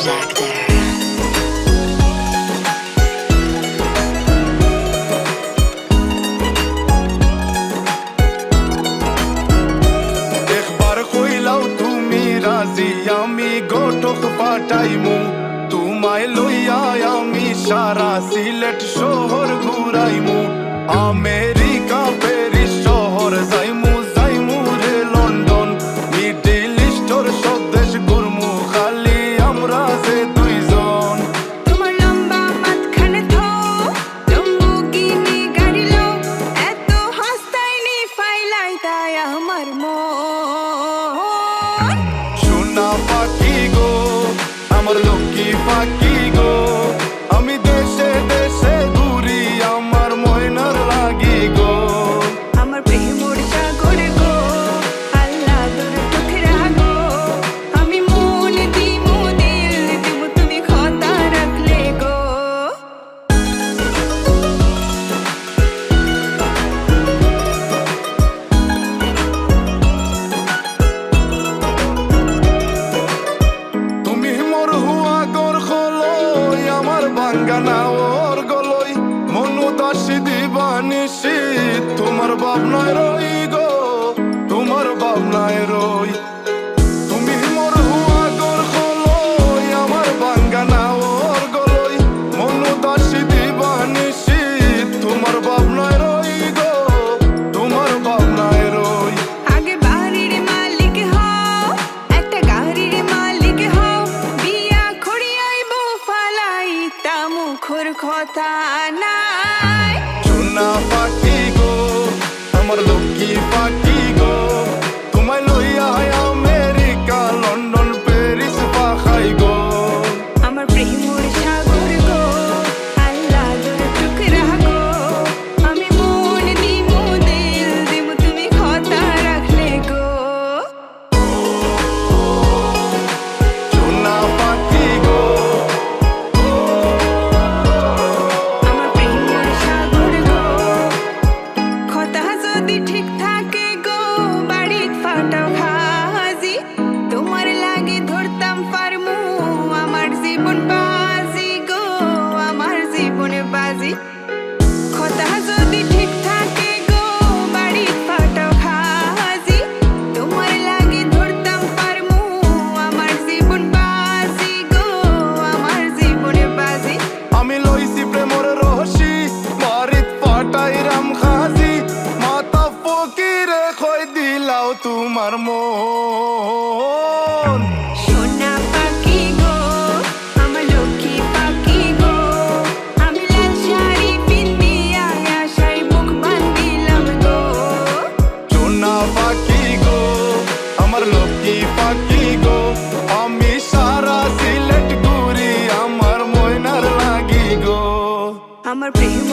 James Actor. আমি গোটক পাঠাইমু তোমায় লইয়া আমি সারা সিলেট শহর ঘুরাইমু আমেরিকা প্যারিস শহর যাইমু যাইমু রে লন্ডন মিডল ইস্টর সব দেশ ঘুরমু খালি আমরা যে দুইজন তোমার লম্বা মাঝখানে থো লম্বুগিনি গাড়ি লো এত হাসতাইনি ফাইলাই তাই আমার মন সোনা পাখি গো আমার লক্ষ্মী পাখি গো আমি দেশে দেশে ঘুরি আমার ময়নার লাগি গো আমার প্রেমর সাগর গো আল্লাহ তোর টুকরা গো আমি মন দিমু দিল দিমু তুমি কথা রাখলে গো তুমি মোর হুয়া গর খলই আমার বাঙ্গানা ওর গলই মনু দাসী দিবানিসি তোমার ভাবনায় রই গো তোমার ভাবনায় রই তুমি মোর হুয়া গর খলই আমার বাঙ্গানা ওর গলই মনু দাসী দিবানিসি তোমার ভাবনায় রই গো তোমার ভাবনায় রই আগে বাড়ির মালিক হও একটা গাড়ির মালিক হও বিয়া খড়িয়াইব ফালাই তা মুখর কথা নাই সোনা পাখি গো আমার লক্ষ্মী পাখি গো তোমায় লইয়া আমেরিকা লন্ডন প্যারিস পাখাই গো আমার প্রেমর সাগর গো আল্লাহ তোর টুকরা গো আমি মন দিমু দিল দিমু তুমি কথা রাখলে গো সোনা পাখি গো আমার প্রেমর সাগর গো কথা যদি ঠিক থাকে গো বাড়িত ফাটাও খাজি তোমার লাগে ধরতাম পারমু আমার জীবন বাজি গো আমার জীবন বাজি কথা যদি ঠিক থাকে গো বাড়িত ফাটাও খাজি তোমার লাগে ধরতাম পারমু আমার জীবন বাজি গো আমার জীবন বাজি আমি লইছি প্রেমর রহসি বাড়িত পাটাই রাম খাজি মাতা ফকিরে খই দিলাও তোমার মন সোনা পাখি গো আমার লক্ষ্মী পাখি গো আমি লাল শাড়ি পিন্দিয়া আশায় মুখ বান্ধিলাম গো সোনা পাখি গো আমার লক্ষ্মী পাখি গো আমি সারা সিলেট ঘুরি আমার ময়নার লাগি গো আমার প্রেম